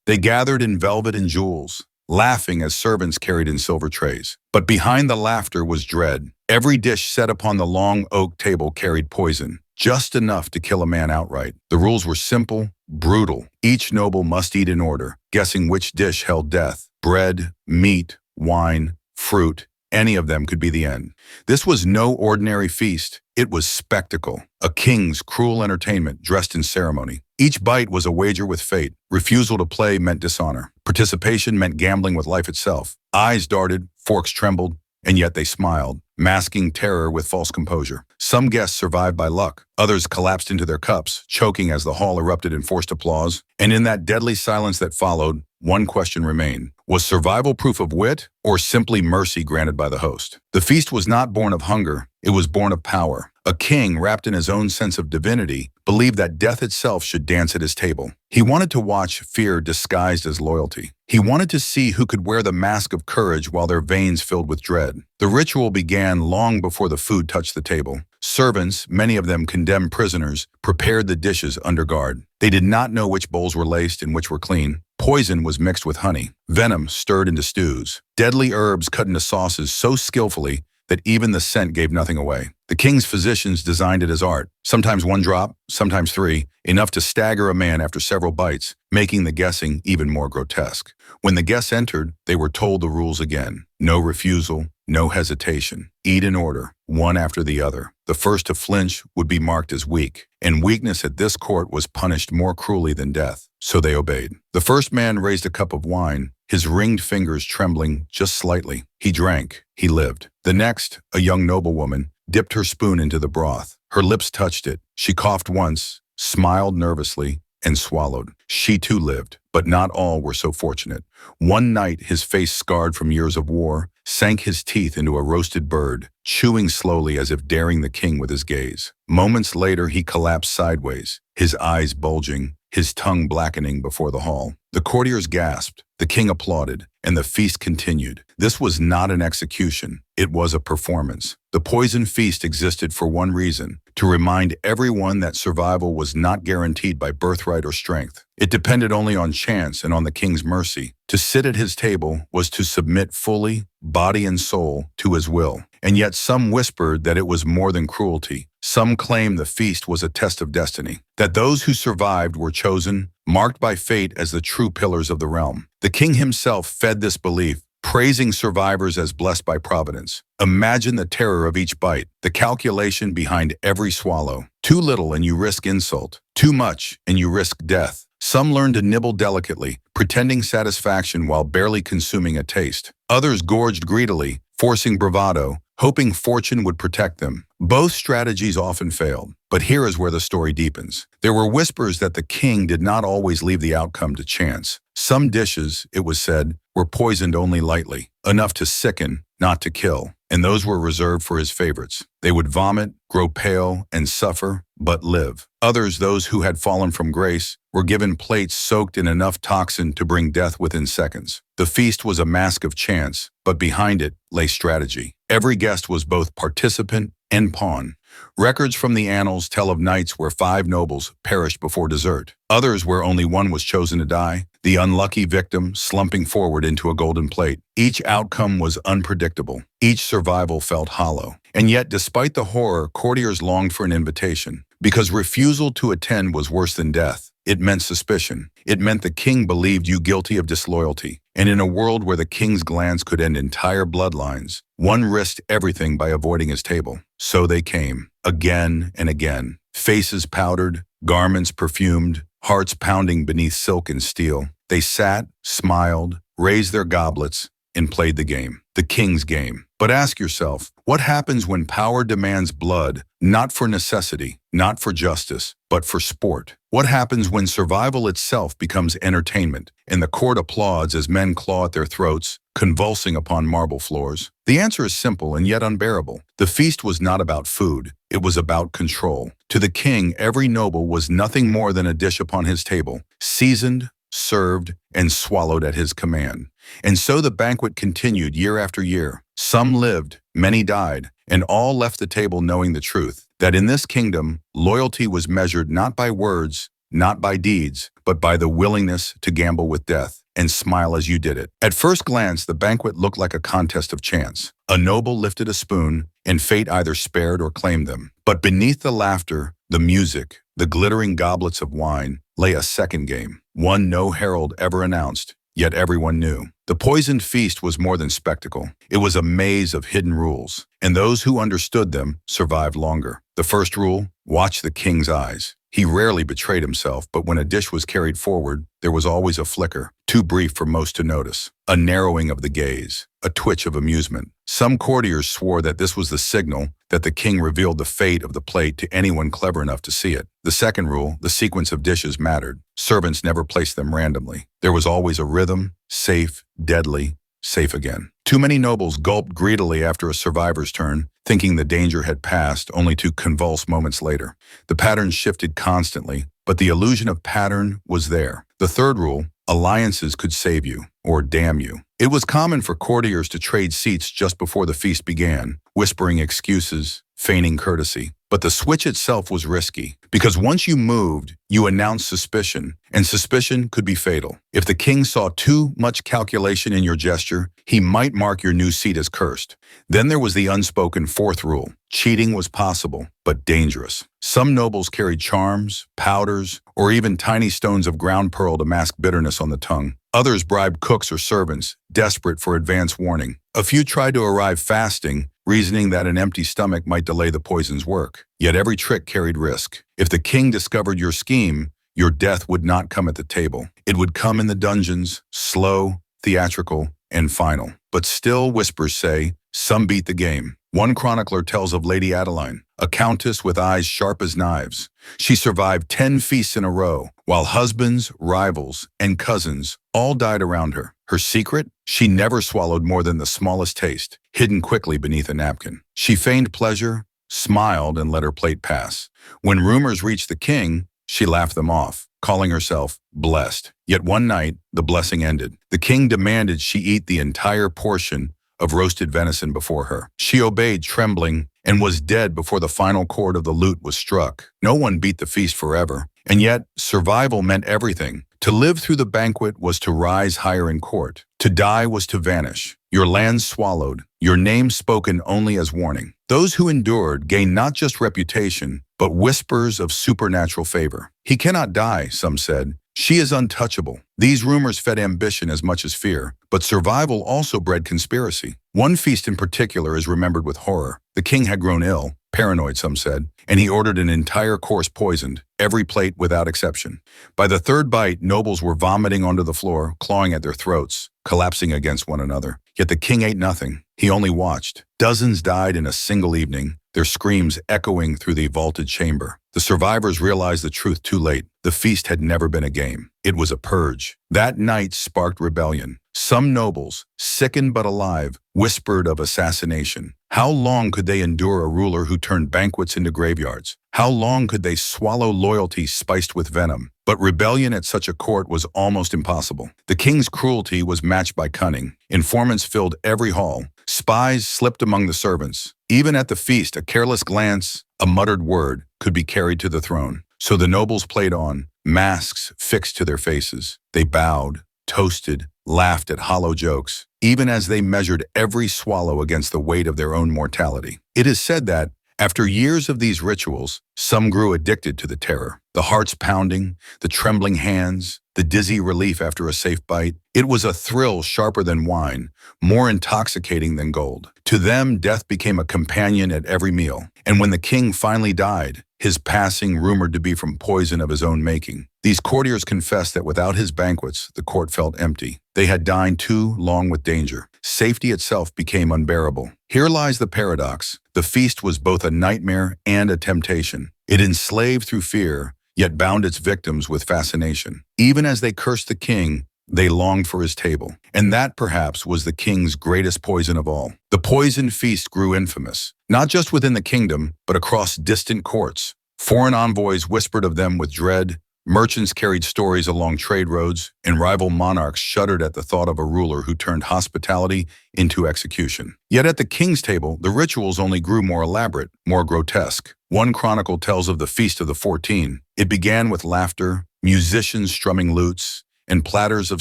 They gathered in velvet and jewels, laughing as servants carried in silver trays. But behind the laughter was dread. Every dish set upon the long oak table carried poison, just enough to kill a man outright. The rules were simple, brutal. Each noble must eat in order, guessing which dish held death. Bread, meat, wine, fruit, any of them could be the end. This was no ordinary feast. It was spectacle, a king's cruel entertainment dressed in ceremony. Each bite was a wager with fate. Refusal to play meant dishonor. Participation meant gambling with life itself. Eyes darted, forks trembled, and yet they smiled, masking terror with false composure. Some guests survived by luck. Others collapsed into their cups, choking as the hall erupted in forced applause. And in that deadly silence that followed, one question remained. Was survival proof of wit or simply mercy granted by the host? The feast was not born of hunger. It was born of power. A king, wrapped in his own sense of divinity, believed that death itself should dance at his table. He wanted to watch fear disguised as loyalty. He wanted to see who could wear the mask of courage while their veins filled with dread. The ritual began long before the food touched the table. Servants, many of them condemned prisoners, prepared the dishes under guard. They did not know which bowls were laced and which were clean. Poison was mixed with honey. Venom stirred into stews. Deadly herbs cut into sauces so skillfully that even the scent gave nothing away. The king's physicians designed it as art. Sometimes one drop, sometimes three, enough to stagger a man after several bites, making the guessing even more grotesque. When the guests entered, they were told the rules again. No refusal, no hesitation. Eat in order, one after the other. The first to flinch would be marked as weak, and weakness at this court was punished more cruelly than death. So they obeyed. The first man raised a cup of wine, his ringed fingers trembling just slightly. He drank. He lived. The next, a young noblewoman, dipped her spoon into the broth. Her lips touched it. She coughed once, smiled nervously, and swallowed. She too lived, but not all were so fortunate. One night, his face scarred from years of war, sank his teeth into a roasted bird, chewing slowly as if daring the king with his gaze. Moments later, he collapsed sideways, his eyes bulging, his tongue blackening before the hall. The courtiers gasped, the king applauded, and the feast continued. This was not an execution, it was a performance. The poison feast existed for one reason, to remind everyone that survival was not guaranteed by birthright or strength. It depended only on chance and on the king's mercy. To sit at his table was to submit fully, body and soul, to his will. And yet some whispered that it was more than cruelty. Some claimed the feast was a test of destiny, that those who survived were chosen, marked by fate as the true pillars of the realm. The king himself fed this belief, praising survivors as blessed by providence. Imagine the terror of each bite, the calculation behind every swallow. Too little and you risk insult. Too much and you risk death. Some learned to nibble delicately, pretending satisfaction while barely consuming a taste. Others gorged greedily, forcing bravado, hoping fortune would protect them. Both strategies often failed, but here is where the story deepens. There were whispers that the king did not always leave the outcome to chance. Some dishes, it was said, were poisoned only lightly, enough to sicken, not to kill, and those were reserved for his favorites. They would vomit, grow pale, and suffer, but live. Others, those who had fallen from grace, were given plates soaked in enough toxin to bring death within seconds. The feast was a mask of chance, but behind it lay strategy. Every guest was both participant and pawn. Records from the annals tell of nights where 5 nobles perished before dessert. Others where only one was chosen to die, the unlucky victim slumping forward into a golden plate. Each outcome was unpredictable. Each survival felt hollow. And yet, despite the horror, courtiers longed for an invitation, because refusal to attend was worse than death. It meant suspicion. It meant the king believed you guilty of disloyalty. And in a world where the king's glance could end entire bloodlines, one risked everything by avoiding his table. So they came, again and again, faces powdered, garments perfumed, hearts pounding beneath silk and steel. They sat, smiled, raised their goblets, and played the game, the king's game. But ask yourself, what happens when power demands blood, not for necessity, not for justice, but for sport? What happens when survival itself becomes entertainment, and the court applauds as men claw at their throats, convulsing upon marble floors? The answer is simple and yet unbearable. The feast was not about food, it was about control. To the king, every noble was nothing more than a dish upon his table, seasoned, served, and swallowed at his command. And so the banquet continued year after year. Some lived, many died, and all left the table knowing the truth, that in this kingdom, loyalty was measured not by words, not by deeds, but by the willingness to gamble with death and smile as you did it. At first glance, the banquet looked like a contest of chance. A noble lifted a spoon, and fate either spared or claimed them. But beneath the laughter, the music, the glittering goblets of wine, lay a second game, one no herald ever announced, yet everyone knew. The poisoned feast was more than spectacle. It was a maze of hidden rules, and those who understood them survived longer. The first rule: watch the king's eyes. He rarely betrayed himself, but when a dish was carried forward, there was always a flicker, too brief for most to notice. A narrowing of the gaze, a twitch of amusement. Some courtiers swore that this was the signal that the king revealed the fate of the plate to anyone clever enough to see it. The second rule: the sequence of dishes mattered. Servants never placed them randomly. There was always a rhythm: safe, deadly, safe again. Too many nobles gulped greedily after a survivor's turn, thinking the danger had passed, only to convulse moments later. The pattern shifted constantly, but the illusion of pattern was there. The third rule: alliances could save you, or damn you. It was common for courtiers to trade seats just before the feast began, whispering excuses, feigning courtesy. But the switch itself was risky, because once you moved, you announced suspicion, and suspicion could be fatal. If the king saw too much calculation in your gesture, he might mark your new seat as cursed. Then there was the unspoken fourth rule: cheating was possible, but dangerous. Some nobles carried charms, powders, or even tiny stones of ground pearl to mask bitterness on the tongue. Others bribed cooks or servants, desperate for advance warning. A few tried to arrive fasting, reasoning that an empty stomach might delay the poison's work. Yet every trick carried risk. If the king discovered your scheme, your death would not come at the table. It would come in the dungeons, slow, theatrical, and final. But still, whispers say, some beat the game. One chronicler tells of Lady Adeline, a countess with eyes sharp as knives. She survived 10 feasts in a row, while husbands, rivals, and cousins all died around her. Her secret? She never swallowed more than the smallest taste, hidden quickly beneath a napkin. She feigned pleasure, smiled, and let her plate pass. When rumors reached the king, she laughed them off, calling herself blessed. Yet one night, the blessing ended. The king demanded she eat the entire portion of roasted venison before her. She obeyed, trembling, and was dead before the final chord of the lute was struck. No one beat the feast forever, and yet survival meant everything. To live through the banquet was to rise higher in court. To die was to vanish. Your land swallowed, your name spoken only as warning. Those who endured gained not just reputation, but whispers of supernatural favor. He cannot die, some said. She is untouchable. These rumors fed ambition as much as fear, but survival also bred conspiracy. One feast in particular is remembered with horror. The king had grown ill, paranoid some said, and he ordered an entire course poisoned, every plate without exception. By the third bite, nobles were vomiting onto the floor, clawing at their throats, collapsing against one another. Yet the king ate nothing. He only watched. Dozens died in a single evening, their screams echoing through the vaulted chamber. The survivors realized the truth too late. The feast had never been a game. It was a purge. That night sparked rebellion. Some nobles, sickened but alive, whispered of assassination. How long could they endure a ruler who turned banquets into graveyards? How long could they swallow loyalty spiced with venom? But rebellion at such a court was almost impossible. The king's cruelty was matched by cunning. Informants filled every hall. Spies slipped among the servants. Even at the feast, a careless glance, a muttered word, could be carried to the throne. So the nobles played on, masks fixed to their faces. They bowed, toasted, laughed at hollow jokes, even as they measured every swallow against the weight of their own mortality. It is said that, after years of these rituals, some grew addicted to the terror. The hearts pounding, the trembling hands, the dizzy relief after a safe bite. It was a thrill sharper than wine, more intoxicating than gold. To them, death became a companion at every meal. And when the king finally died, his passing rumored to be from poison of his own making. These courtiers confessed that without his banquets, the court felt empty. They had dined too long with danger. Safety itself became unbearable. Here lies the paradox. The feast was both a nightmare and a temptation. It enslaved through fear, yet bound its victims with fascination. Even as they cursed the king, they longed for his table. And that, perhaps, was the king's greatest poison of all. The poisoned feast grew infamous, not just within the kingdom, but across distant courts. Foreign envoys whispered of them with dread, Merchants carried stories along trade roads, and rival monarchs shuddered at the thought of a ruler who turned hospitality into execution. Yet at the king's table, the rituals only grew more elaborate, more grotesque. One chronicle tells of the Feast of the 14. It began with laughter, musicians strumming lutes, and platters of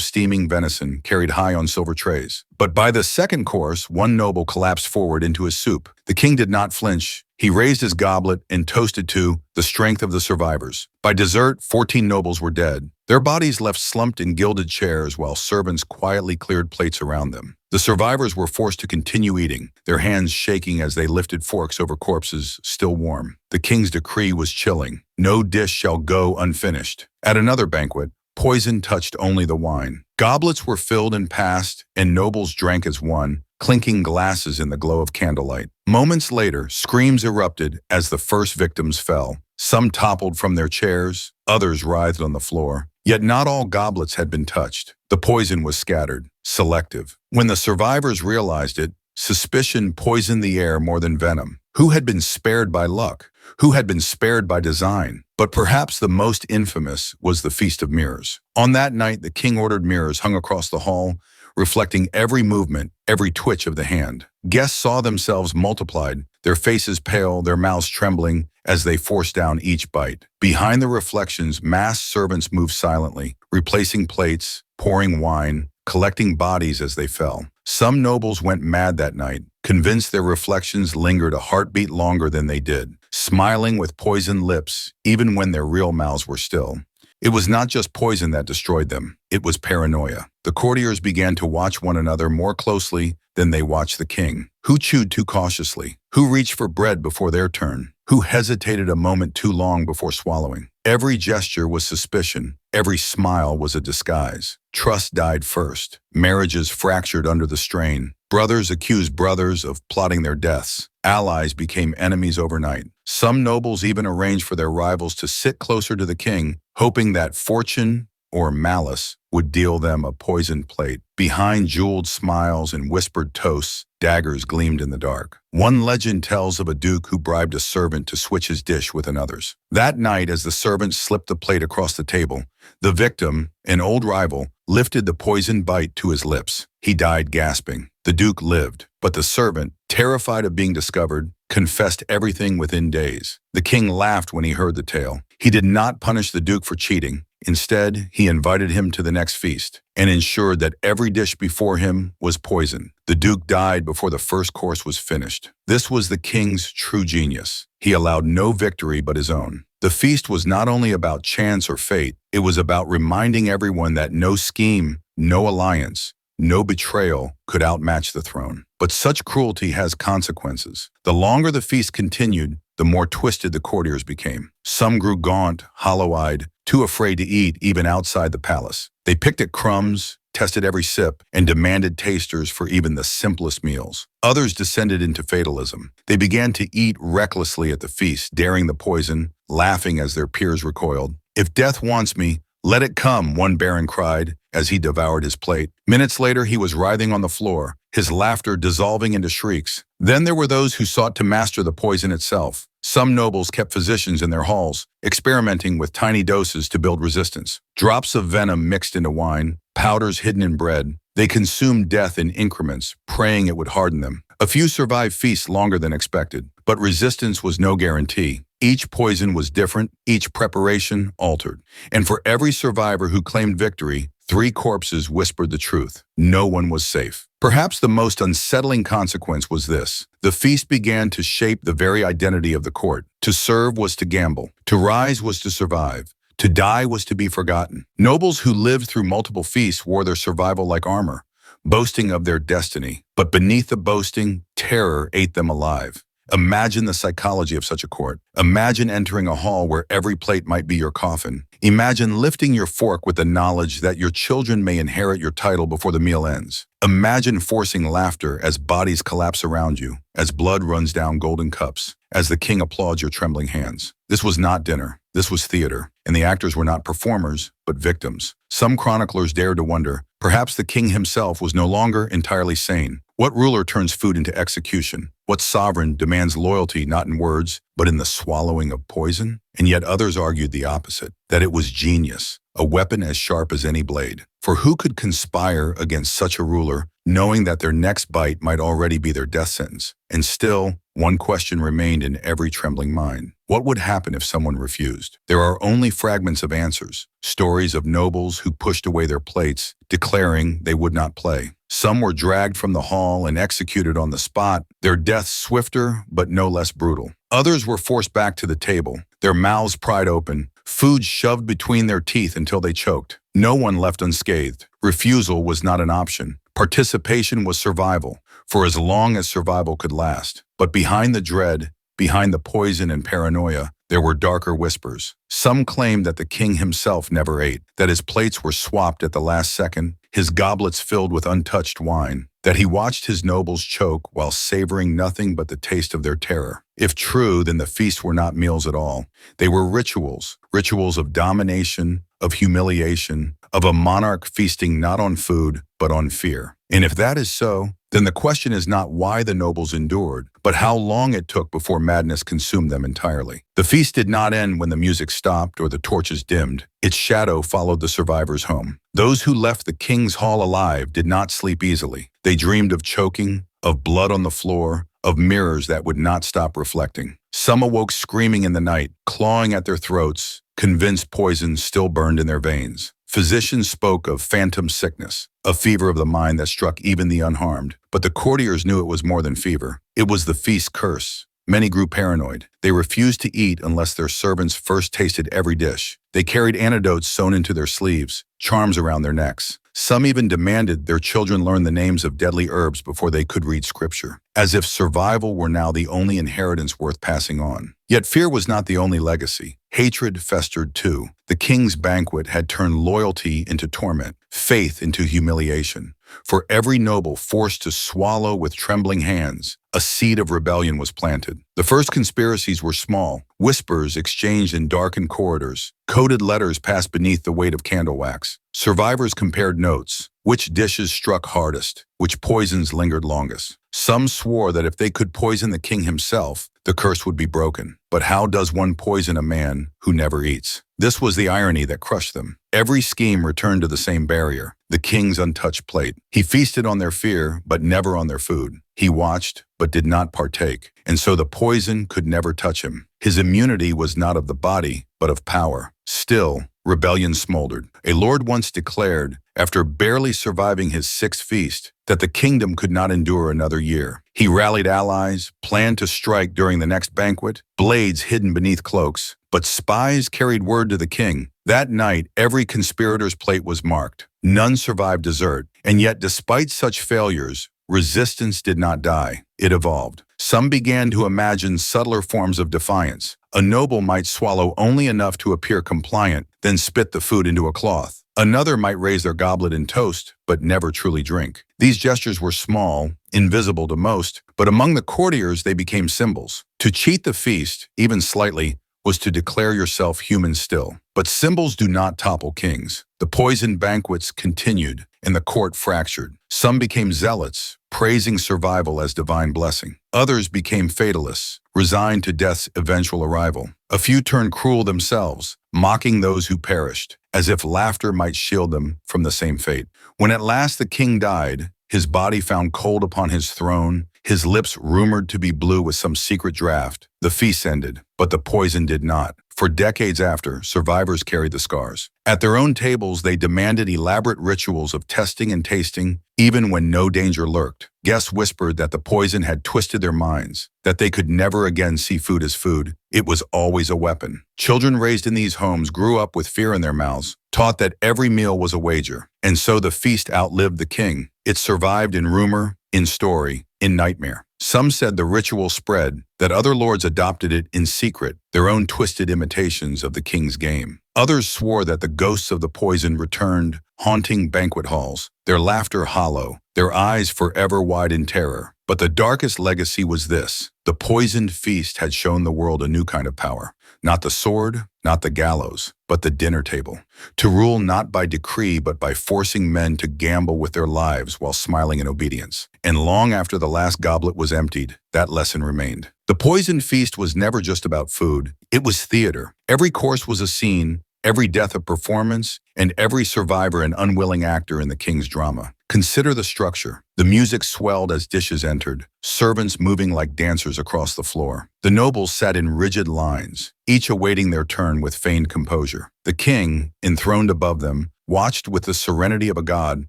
steaming venison carried high on silver trays. But by the second course, one noble collapsed forward into his soup. The king did not flinch. He raised his goblet and toasted to the strength of the survivors. By dessert, 14 nobles were dead, their bodies left slumped in gilded chairs while servants quietly cleared plates around them. The survivors were forced to continue eating, their hands shaking as they lifted forks over corpses still warm. The king's decree was chilling. No dish shall go unfinished. At another banquet, poison touched only the wine. Goblets were filled and passed, and nobles drank as one, clinking glasses in the glow of candlelight. Moments later, screams erupted as the first victims fell. Some toppled from their chairs, others writhed on the floor. Yet not all goblets had been touched. The poison was scattered, selective. When the survivors realized it, suspicion poisoned the air more than venom. Who had been spared by luck? Who had been spared by design? But perhaps the most infamous was the Feast of Mirrors. On that night, the king ordered mirrors hung across the hall, reflecting every movement, every twitch of the hand. Guests saw themselves multiplied, their faces pale, their mouths trembling as they forced down each bite. Behind the reflections, masked servants moved silently, replacing plates, pouring wine, collecting bodies as they fell. Some nobles went mad that night, convinced their reflections lingered a heartbeat longer than they did, smiling with poisoned lips, even when their real mouths were still. It was not just poison that destroyed them, it was paranoia. The courtiers began to watch one another more closely than they watched the king. Who chewed too cautiously? Who reached for bread before their turn? Who hesitated a moment too long before swallowing? Every gesture was suspicion. Every smile was a disguise. Trust died first. Marriages fractured under the strain. Brothers accused brothers of plotting their deaths. Allies became enemies overnight. Some nobles even arranged for their rivals to sit closer to the king, hoping that fortune or malice would deal them a poisoned plate. Behind jeweled smiles and whispered toasts, daggers gleamed in the dark. One legend tells of a duke who bribed a servant to switch his dish with another's. That night, as the servant slipped the plate across the table, the victim, an old rival, lifted the poisoned bite to his lips. He died gasping. The duke lived, but the servant, terrified of being discovered, confessed everything within days. The king laughed when he heard the tale. He did not punish the duke for cheating. Instead, he invited him to the next feast and ensured that every dish before him was poison. The duke died before the first course was finished. This was the king's true genius. He allowed no victory but his own. The feast was not only about chance or fate, it was about reminding everyone that no scheme, no alliance, no betrayal could outmatch the throne. But such cruelty has consequences. The longer the feast continued, the more twisted the courtiers became. Some grew gaunt, hollow-eyed, too afraid to eat even outside the palace. They picked at crumbs, tested every sip, and demanded tasters for even the simplest meals. Others descended into fatalism. They began to eat recklessly at the feast, daring the poison, laughing as their peers recoiled. "If death wants me, let it come," one baron cried as he devoured his plate. Minutes later, he was writhing on the floor, his laughter dissolving into shrieks. Then there were those who sought to master the poison itself. Some nobles kept physicians in their halls, experimenting with tiny doses to build resistance. Drops of venom mixed into wine, powders hidden in bread. They consumed death in increments, praying it would harden them. A few survived feasts longer than expected, but resistance was no guarantee. Each poison was different, each preparation altered. And for every survivor who claimed victory, 3 corpses whispered the truth. No one was safe. Perhaps the most unsettling consequence was this. The feast began to shape the very identity of the court. To serve was to gamble. To rise was to survive. To die was to be forgotten. Nobles who lived through multiple feasts wore their survival like armor, boasting of their destiny. But beneath the boasting, terror ate them alive. Imagine the psychology of such a court. Imagine entering a hall where every plate might be your coffin. Imagine lifting your fork with the knowledge that your children may inherit your title before the meal ends. Imagine forcing laughter as bodies collapse around you, as blood runs down golden cups, as the king applauds your trembling hands. This was not dinner. This was theater, and the actors were not performers, but victims. Some chroniclers dared to wonder, perhaps the king himself was no longer entirely sane. What ruler turns food into execution? What sovereign demands loyalty not in words, but in the swallowing of poison? And yet others argued the opposite, that it was genius, a weapon as sharp as any blade. For who could conspire against such a ruler, knowing that their next bite might already be their death sentence? And still, one question remained in every trembling mind. What would happen if someone refused? There are only fragments of answers, stories of nobles who pushed away their plates, declaring they would not play. Some were dragged from the hall and executed on the spot, their deaths swifter but no less brutal. Others were forced back to the table, their mouths pried open, food shoved between their teeth until they choked. No one left unscathed. Refusal was not an option. Participation was survival, for as long as survival could last. But behind the dread, behind the poison and paranoia, there were darker whispers. Some claimed that the king himself never ate, that his plates were swapped at the last second, his goblets filled with untouched wine, that he watched his nobles choke while savoring nothing but the taste of their terror. If true, then the feasts were not meals at all. They were rituals, rituals of domination, of humiliation, of a monarch feasting not on food, but on fear. And if that is so, then the question is not why the nobles endured, but how long it took before madness consumed them entirely. The feast did not end when the music stopped or the torches dimmed. Its shadow followed the survivors home. Those who left the king's hall alive did not sleep easily. They dreamed of choking, of blood on the floor, of mirrors that would not stop reflecting. Some awoke screaming in the night, clawing at their throats, convinced poison still burned in their veins. Physicians spoke of phantom sickness, a fever of the mind that struck even the unharmed. But the courtiers knew it was more than fever. It was the feast curse. Many grew paranoid. They refused to eat unless their servants first tasted every dish. They carried antidotes sewn into their sleeves, charms around their necks. Some even demanded their children learn the names of deadly herbs before they could read scripture, as if survival were now the only inheritance worth passing on. Yet fear was not the only legacy. Hatred festered too. The king's banquet had turned loyalty into torment, faith into humiliation. For every noble forced to swallow with trembling hands, a seed of rebellion was planted. The first conspiracies were small, whispers exchanged in darkened corridors, coded letters passed beneath the weight of candle wax. Survivors compared notes, which dishes struck hardest, which poisons lingered longest. Some swore that if they could poison the king himself, the curse would be broken. But how does one poison a man who never eats? This was the irony that crushed them. Every scheme returned to the same barrier, the king's untouched plate. He feasted on their fear, but never on their food. He watched, but did not partake, and so the poison could never touch him. His immunity was not of the body, but of power. Still, rebellion smoldered. A lord once declared, after barely surviving his sixth feast, that the kingdom could not endure another year. He rallied allies, planned to strike during the next banquet, blades hidden beneath cloaks, but spies carried word to the king. That night, every conspirator's plate was marked. None survived dessert, and yet despite such failures, resistance did not die. It evolved. Some began to imagine subtler forms of defiance. A noble might swallow only enough to appear compliant, then spit the food into a cloth. Another might raise their goblet in toast, but never truly drink. These gestures were small, invisible to most, but among the courtiers they became symbols. To cheat the feast, even slightly, was to declare yourself human still. But symbols do not topple kings. The poisoned banquets continued, and the court fractured. Some became zealots, praising survival as divine blessing. Others became fatalists, resigned to death's eventual arrival. A few turned cruel themselves, mocking those who perished, as if laughter might shield them from the same fate. When at last the king died, his body found cold upon his throne, his lips rumored to be blue with some secret draught, the feast ended, but the poison did not. For decades after, survivors carried the scars. At their own tables, they demanded elaborate rituals of testing and tasting, even when no danger lurked. Guests whispered that the poison had twisted their minds, that they could never again see food as food. It was always a weapon. Children raised in these homes grew up with fear in their mouths, taught that every meal was a wager. And so the feast outlived the king. It survived in rumor, in story, in nightmare. Some said the ritual spread, that other lords adopted it in secret, their own twisted imitations of the king's game. Others swore that the ghosts of the poison returned, haunting banquet halls, their laughter hollow, their eyes forever wide in terror. But the darkest legacy was this: the poisoned feast had shown the world a new kind of power. Not the sword, not the gallows, but the dinner table. To rule not by decree, but by forcing men to gamble with their lives while smiling in obedience. And long after the last goblet was emptied, that lesson remained. The poison feast was never just about food. It was theater. Every course was a scene, every death a performance, and every survivor an unwilling actor in the king's drama. Consider the structure. The music swelled as dishes entered, servants moving like dancers across the floor. The nobles sat in rigid lines, each awaiting their turn with feigned composure. The king, enthroned above them, watched with the serenity of a god,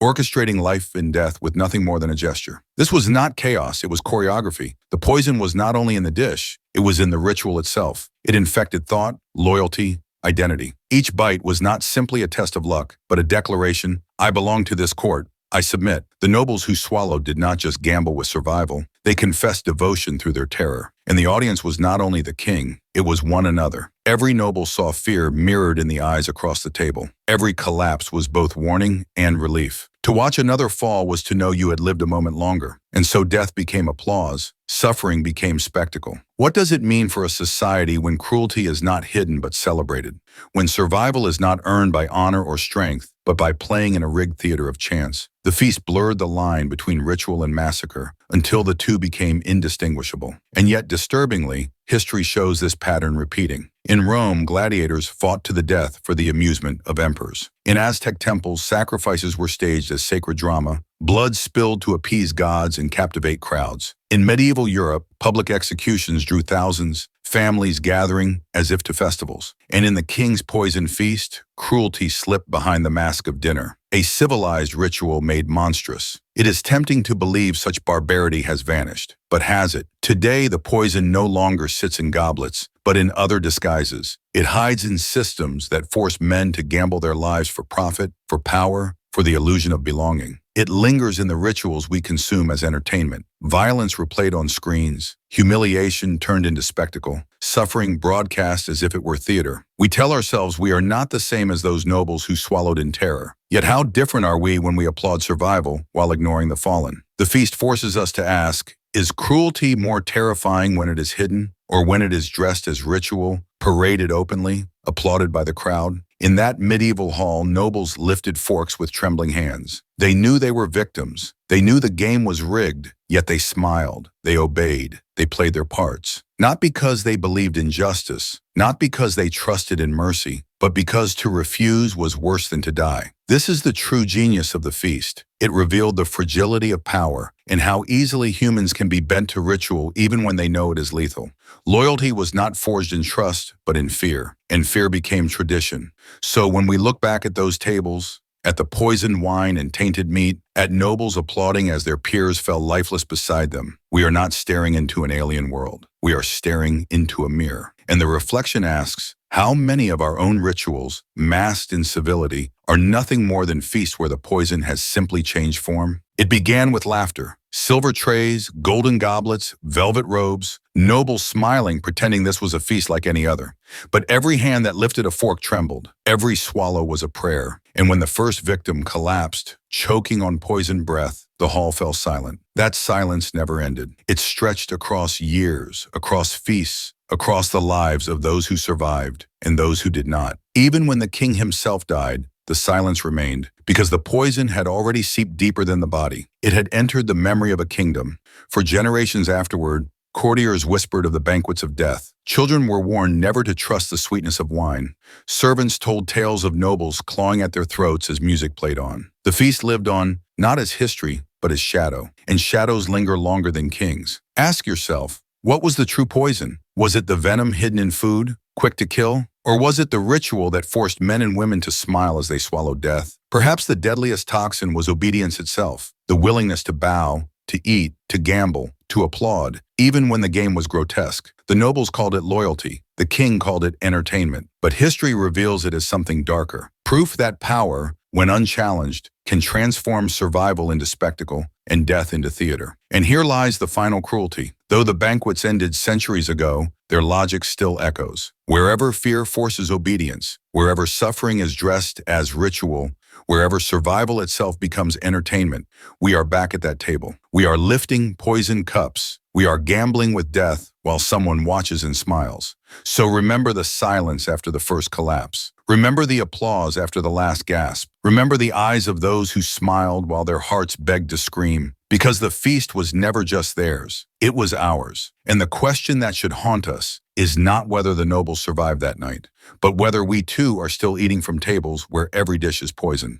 orchestrating life and death with nothing more than a gesture. This was not chaos, it was choreography. The poison was not only in the dish, it was in the ritual itself. It infected thought, loyalty, identity. Each bite was not simply a test of luck, but a declaration, I belong to this court. I submit. The nobles who swallowed did not just gamble with survival, they confessed devotion through their terror. And the audience was not only the king, it was one another. Every noble saw fear mirrored in the eyes across the table. Every collapse was both warning and relief. To watch another fall was to know you had lived a moment longer. And so death became applause, suffering became spectacle. What does it mean for a society when cruelty is not hidden but celebrated? When survival is not earned by honor or strength, but by playing in a rigged theater of chance? The feast blurred the line between ritual and massacre until the two became indistinguishable. And yet, disturbingly, history shows this pattern repeating. In Rome, gladiators fought to the death for the amusement of emperors. In Aztec temples, sacrifices were staged as sacred drama, blood spilled to appease gods and captivate crowds. In medieval Europe, public executions drew thousands, families gathering as if to festivals. And in the king's poison feast, cruelty slipped behind the mask of dinner, a civilized ritual made monstrous. It is tempting to believe such barbarity has vanished. But has it? Today, the poison no longer sits in goblets, but in other disguises. It hides in systems that force men to gamble their lives for profit, for power, for the illusion of belonging. It lingers in the rituals we consume as entertainment. Violence replayed on screens, humiliation turned into spectacle, suffering broadcast as if it were theater. We tell ourselves we are not the same as those nobles who swallowed in terror. Yet how different are we when we applaud survival while ignoring the fallen? The feast forces us to ask, is cruelty more terrifying when it is hidden, or when it is dressed as ritual, paraded openly, applauded by the crowd? In that medieval hall, nobles lifted forks with trembling hands. They knew they were victims. They knew the game was rigged, yet they smiled, they obeyed, they played their parts. Not because they believed in justice, not because they trusted in mercy, but because to refuse was worse than to die. This is the true genius of the feast. It revealed the fragility of power and how easily humans can be bent to ritual even when they know it is lethal. Loyalty was not forged in trust, but in fear, and fear became tradition. So when we look back at those tables, at the poisoned wine and tainted meat, at nobles applauding as their peers fell lifeless beside them, we are not staring into an alien world. We are staring into a mirror. And the reflection asks, how many of our own rituals, masked in civility, are nothing more than feasts where the poison has simply changed form? It began with laughter. Silver trays, golden goblets, velvet robes, nobles smiling, pretending this was a feast like any other. But every hand that lifted a fork trembled. Every swallow was a prayer. And when the first victim collapsed, choking on poisoned breath, the hall fell silent. That silence never ended. It stretched across years, across feasts, across the lives of those who survived and those who did not. Even when the king himself died, the silence remained, because the poison had already seeped deeper than the body. It had entered the memory of a kingdom. For generations afterward, courtiers whispered of the banquets of death. Children were warned never to trust the sweetness of wine. Servants told tales of nobles clawing at their throats as music played on. The feast lived on, not as history, but as shadow. And shadows linger longer than kings. Ask yourself, what was the true poison? Was it the venom hidden in food, quick to kill? Or was it the ritual that forced men and women to smile as they swallowed death? Perhaps the deadliest toxin was obedience itself, the willingness to bow, to eat, to gamble, to applaud, even when the game was grotesque. The nobles called it loyalty. The king called it entertainment. But history reveals it as something darker. Proof that power, when unchallenged, can transform survival into spectacle and death into theater. And here lies the final cruelty. Though the banquets ended centuries ago, their logic still echoes. Wherever fear forces obedience, wherever suffering is dressed as ritual, Wherever survival itself becomes entertainment, we are back at that table. We are lifting poisoned cups. We are gambling with death while someone watches and smiles. So remember the silence after the first collapse. Remember the applause after the last gasp. Remember the eyes of those who smiled while their hearts begged to scream. Because the feast was never just theirs, it was ours. And the question that should haunt us is not whether the nobles survived that night, but whether we too are still eating from tables where every dish is poison.